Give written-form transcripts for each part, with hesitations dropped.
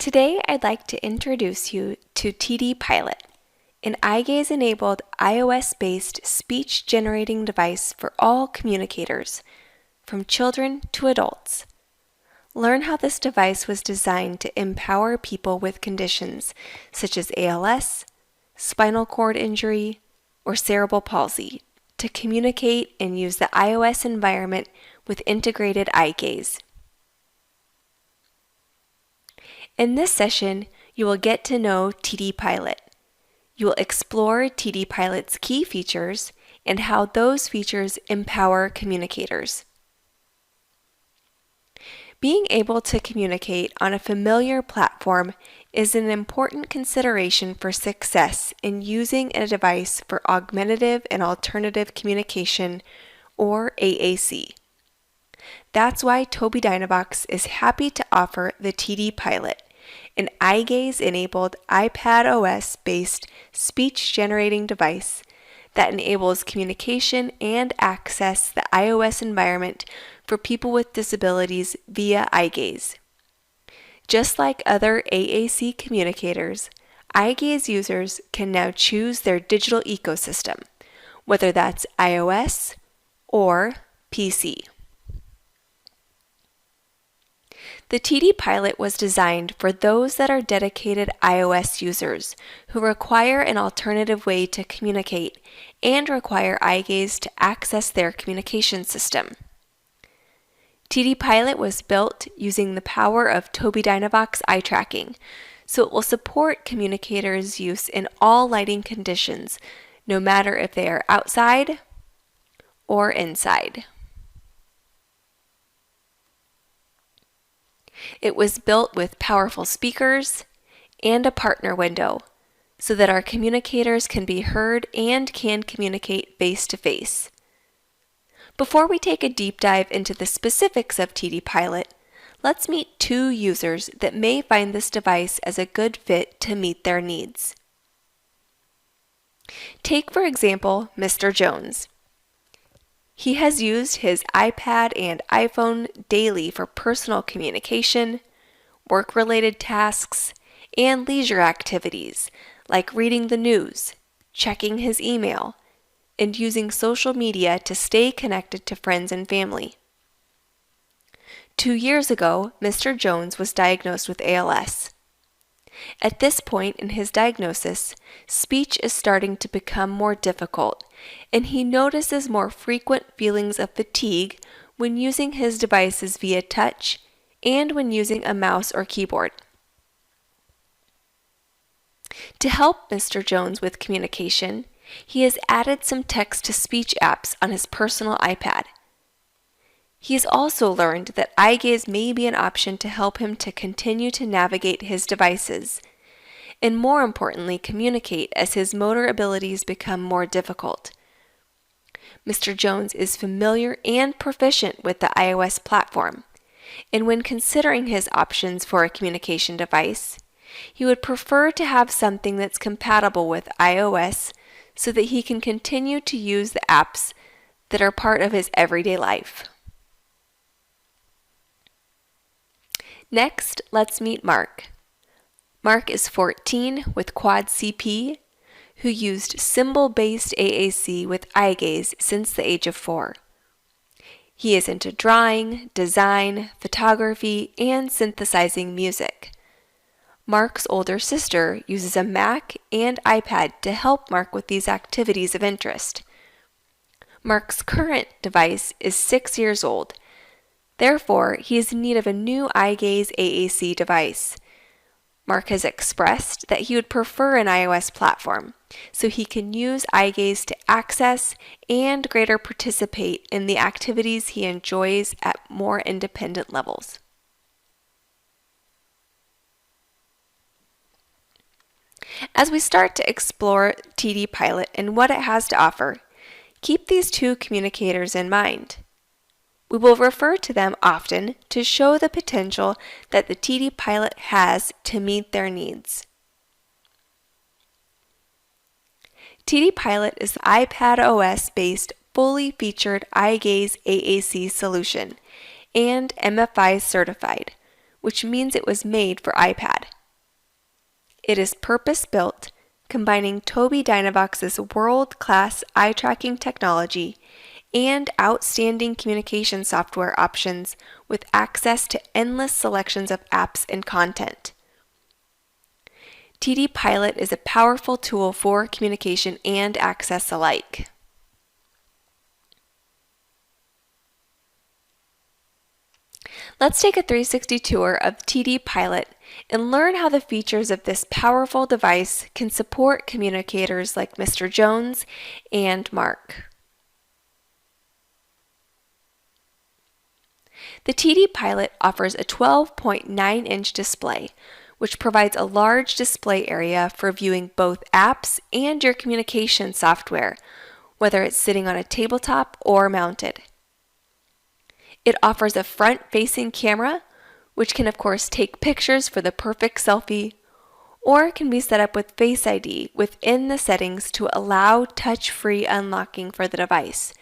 Today, I'd like to introduce you to TD Pilot, an eye gaze-enabled iOS-based speech-generating device for all communicators, from children to adults. Learn how this device was designed to empower people with conditions such as ALS, spinal cord injury, or cerebral palsy to communicate and use the iOS environment with integrated eye gaze. In this session, you will get to know TD Pilot. You will explore TD Pilot's key features and how those features empower communicators. Being able to communicate on a familiar platform is an important consideration for success in using a device for augmentative and alternative communication, or AAC. That's why Tobii Dynavox is happy to offer the TD Pilot, an eye gaze-enabled iPadOS-based speech-generating device that enables communication and access the iOS environment for people with disabilities via eye gaze. Just like other AAC communicators, eye gaze users can now choose their digital ecosystem, whether that's iOS or PC. The TD Pilot was designed for those that are dedicated iOS users who require an alternative way to communicate and require eye gaze to access their communication system. TD Pilot was built using the power of Tobii Dynavox eye tracking, so it will support communicators' use in all lighting conditions, no matter if they are outside or inside. It was built with powerful speakers and a partner window so that our communicators can be heard and can communicate face-to-face. Before we take a deep dive into the specifics of TD Pilot, let's meet two users that may find this device as a good fit to meet their needs. Take, for example, Mr. Jones. He has used his iPad and iPhone daily for personal communication, work-related tasks, and leisure activities like reading the news, checking his email, and using social media to stay connected to friends and family. 2 years ago, Mr. Jones was diagnosed with ALS. At this point in his diagnosis, speech is starting to become more difficult, and he notices more frequent feelings of fatigue when using his devices via touch and when using a mouse or keyboard. To help Mr. Jones with communication, he has added some text-to-speech apps on his personal iPad. He has also learned that eye gaze may be an option to help him to continue to navigate his devices, and more importantly, communicate as his motor abilities become more difficult. Mr. Jones is familiar and proficient with the iOS platform, and when considering his options for a communication device, he would prefer to have something that's compatible with iOS so that he can continue to use the apps that are part of his everyday life. Next, let's meet Mark. Mark is 14 with quad CP, who used symbol-based AAC with eye gaze since the age of 4. He is into drawing, design, photography, and synthesizing music. Mark's older sister uses a Mac and iPad to help Mark with these activities of interest. Mark's current device is 6 years old. Therefore, he is in need of a new eye gaze AAC device. Mark has expressed that he would prefer an iOS platform, so he can use eye gaze to access and greater participate in the activities he enjoys at more independent levels. As we start to explore TD Pilot and what it has to offer, keep these two communicators in mind. We will refer to them often to show the potential that the TD Pilot has to meet their needs. TD Pilot is the iPadOS-based fully featured eye gaze AAC solution and MFI certified, which means it was made for iPad. It is purpose-built, combining Tobii Dynavox's world-class eye tracking technology and outstanding communication software options with access to endless selections of apps and content. TD Pilot is a powerful tool for communication and access alike. Let's take a 360 tour of TD Pilot and learn how the features of this powerful device can support communicators like Mr. Jones and Mark. The TD Pilot offers a 12.9-inch display, which provides a large display area for viewing both apps and your communication software, whether it's sitting on a tabletop or mounted. It offers a front-facing camera, which can of course take pictures for the perfect selfie, or can be set up with Face ID within the settings to allow touch-free unlocking for the device.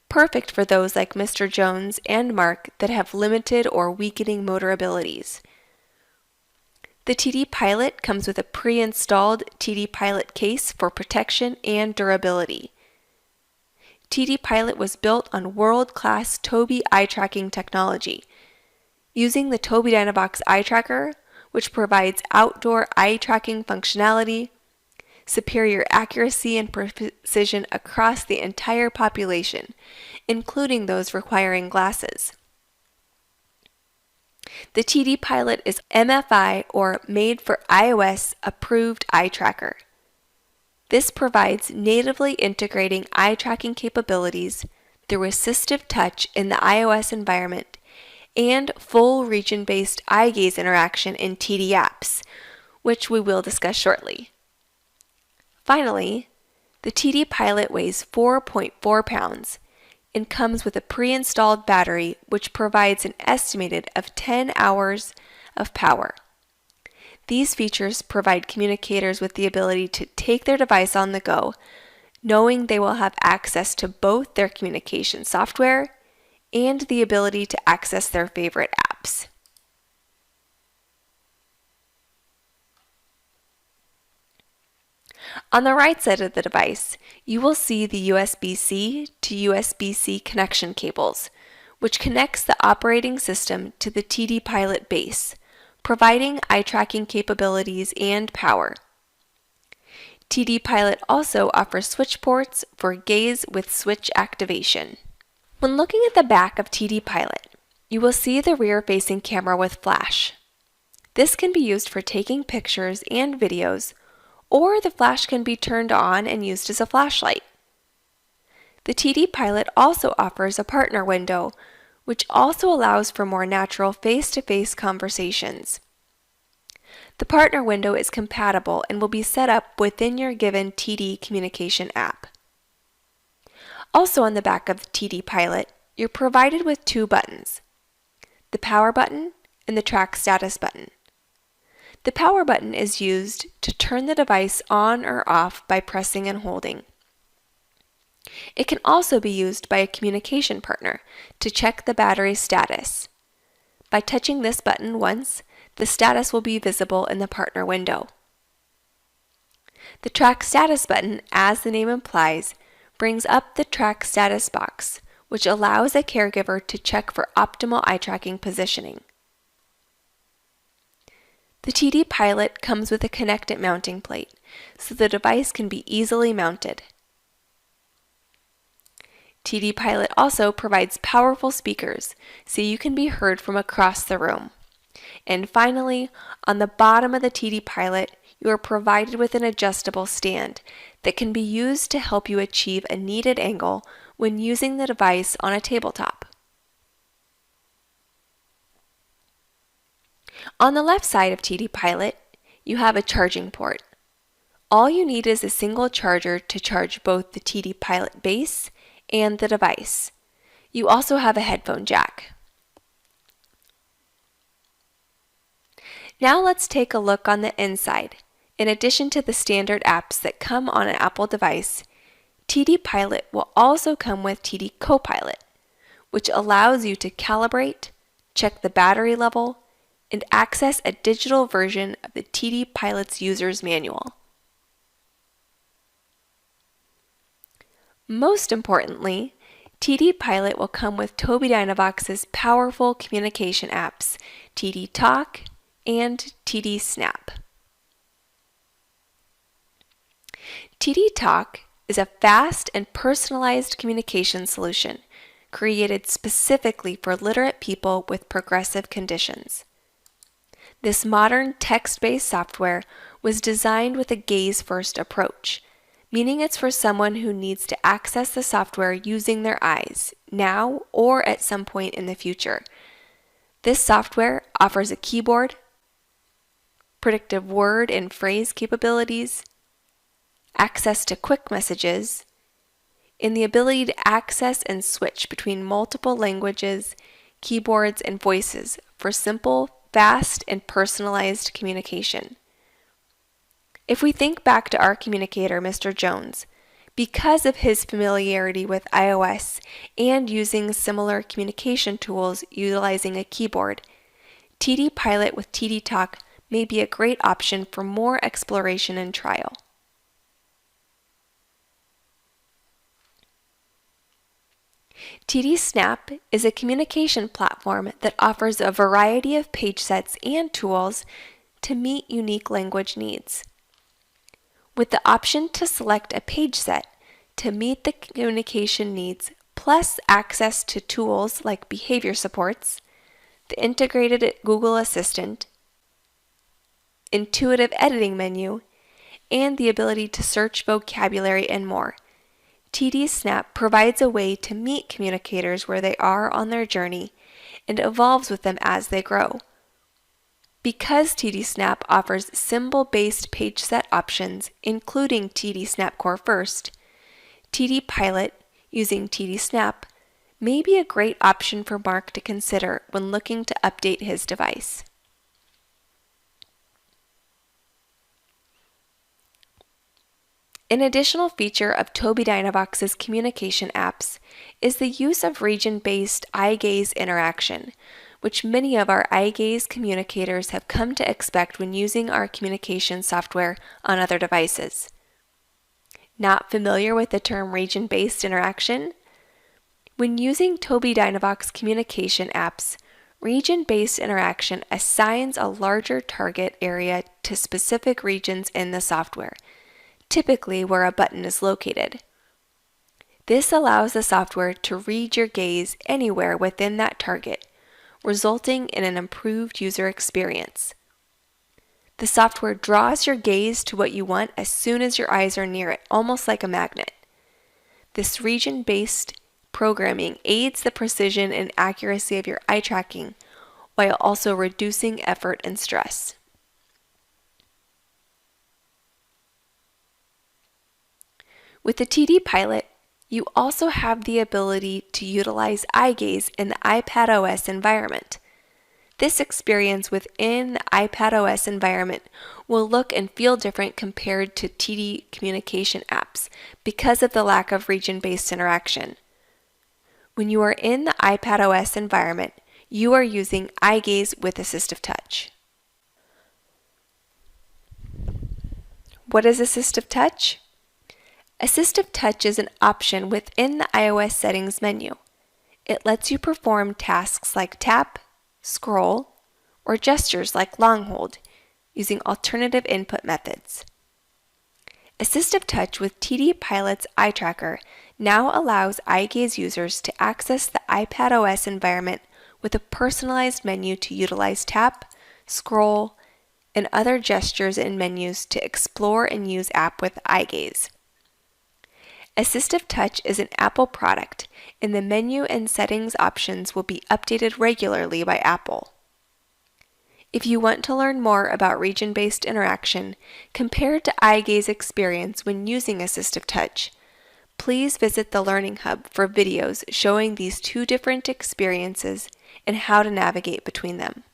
Perfect for those like Mr. Jones and Mark that have limited or weakening motor abilities. The TD Pilot comes with a pre-installed TD Pilot case for protection and durability. TD Pilot was built on world-class Tobii eye tracking technology. Using the Tobii Dynavox eye tracker, which provides outdoor eye tracking functionality, superior accuracy and precision across the entire population, including those requiring glasses. The TD Pilot is MFI or Made for iOS approved eye tracker. This provides natively integrating eye tracking capabilities through Assistive Touch in the iOS environment and full region-based eye gaze interaction in TD apps, which we will discuss shortly. Finally, the TD Pilot weighs 4.4 pounds and comes with a pre-installed battery which provides an estimated of 10 hours of power. These features provide communicators with the ability to take their device on the go, knowing they will have access to both their communication software and the ability to access their favorite apps. On the right side of the device, you will see the USB-C to USB-C connection cables, which connects the operating system to the TD Pilot base, providing eye tracking capabilities and power. TD Pilot also offers switch ports for gaze with switch activation. When looking at the back of TD Pilot, you will see the rear-facing camera with flash. This can be used for taking pictures and videos, or the flash can be turned on and used as a flashlight. The TD Pilot also offers a partner window, which also allows for more natural face-to-face conversations. The partner window is compatible and will be set up within your given TD communication app. Also on the back of the TD Pilot, you're provided with two buttons, the power button and the track status button. The power button is used to turn the device on or off by pressing and holding. It can also be used by a communication partner to check the battery status. By touching this button once, the status will be visible in the partner window. The track status button, as the name implies, brings up the track status box, which allows a caregiver to check for optimal eye tracking positioning. The TD Pilot comes with a connect-it mounting plate, so the device can be easily mounted. TD Pilot also provides powerful speakers, so you can be heard from across the room. And finally, on the bottom of the TD Pilot, you are provided with an adjustable stand that can be used to help you achieve a needed angle when using the device on a tabletop. On the left side of TD Pilot, you have a charging port. All you need is a single charger to charge both the TD Pilot base and the device. You also have a headphone jack. Now let's take a look on the inside. In addition to the standard apps that come on an Apple device, TD Pilot will also come with TD Copilot, which allows you to calibrate, check the battery level, and access a digital version of the TD Pilot's user's manual. Most importantly, TD Pilot will come with Tobii Dynavox's powerful communication apps, TD Talk and TD Snap. TD Talk is a fast and personalized communication solution created specifically for literate people with progressive conditions. This modern text-based software was designed with a gaze-first approach, meaning it's for someone who needs to access the software using their eyes, now or at some point in the future. This software offers a keyboard, predictive word and phrase capabilities, access to quick messages, and the ability to access and switch between multiple languages, keyboards, and voices for simple, fast, and personalized communication. If we think back to our communicator, Mr. Jones, because of his familiarity with iOS and using similar communication tools utilizing a keyboard, TD Pilot with TD Talk may be a great option for more exploration and trial. TD Snap is a communication platform that offers a variety of page sets and tools to meet unique language needs. With the option to select a page set to meet the communication needs, plus access to tools like behavior supports, the integrated Google Assistant, intuitive editing menu, and the ability to search vocabulary and more, TD Snap provides a way to meet communicators where they are on their journey and evolves with them as they grow. Because TD Snap offers symbol-based page set options, including TD Snap Core First, TD Pilot using TD Snap may be a great option for Mark to consider when looking to update his device. An additional feature of Tobii Dynavox's communication apps is the use of region-based eye-gaze interaction, which many of our eye-gaze communicators have come to expect when using our communication software on other devices. Not familiar with the term region-based interaction? When using Tobii Dynavox communication apps, region-based interaction assigns a larger target area to specific regions in the software, typically where a button is located. This allows the software to read your gaze anywhere within that target, resulting in an improved user experience. The software draws your gaze to what you want as soon as your eyes are near it, almost like a magnet. This region-based programming aids the precision and accuracy of your eye tracking, while also reducing effort and stress. With the TD Pilot, you also have the ability to utilize eye gaze in the iPadOS environment. This experience within the iPadOS environment will look and feel different compared to TD communication apps because of the lack of region-based interaction. When you are in the iPadOS environment, you are using eye gaze with Assistive Touch. What is Assistive Touch? Assistive Touch is an option within the iOS settings menu. It lets you perform tasks like tap, scroll, or gestures like long hold using alternative input methods. Assistive Touch with TD Pilot's eye tracker now allows eye gaze users to access the iPadOS environment with a personalized menu to utilize tap, scroll, and other gestures and menus to explore and use app with eye gaze. Assistive Touch is an Apple product, and the menu and settings options will be updated regularly by Apple. If you want to learn more about region-based interaction compared to eye gaze experience when using Assistive Touch, please visit the Learning Hub for videos showing these two different experiences and how to navigate between them.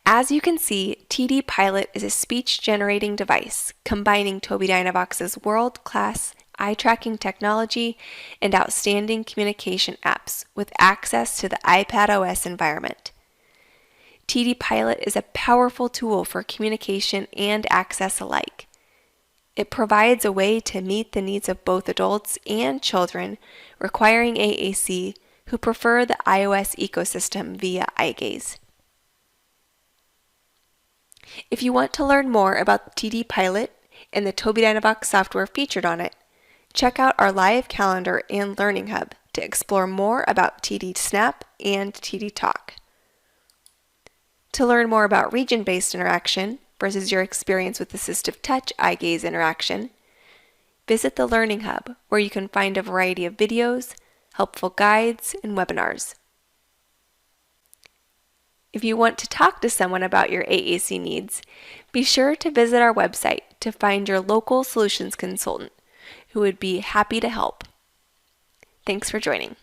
As you can see, TD Pilot is a speech-generating device combining Tobii Dynavox's world-class eye-tracking technology and outstanding communication apps with access to the iPadOS environment. TD Pilot is a powerful tool for communication and access alike. It provides a way to meet the needs of both adults and children requiring AAC who prefer the iOS ecosystem via eye gaze. If you want to learn more about TD Pilot and the Tobii Dynavox software featured on it, check out our live calendar and Learning Hub to explore more about TD Snap and TD Talk. To learn more about region-based interaction versus your experience with Assistive Touch eye gaze interaction, visit the Learning Hub where you can find a variety of videos, helpful guides, and webinars. If you want to talk to someone about your AAC needs, be sure to visit our website to find your local solutions consultant who would be happy to help. Thanks for joining.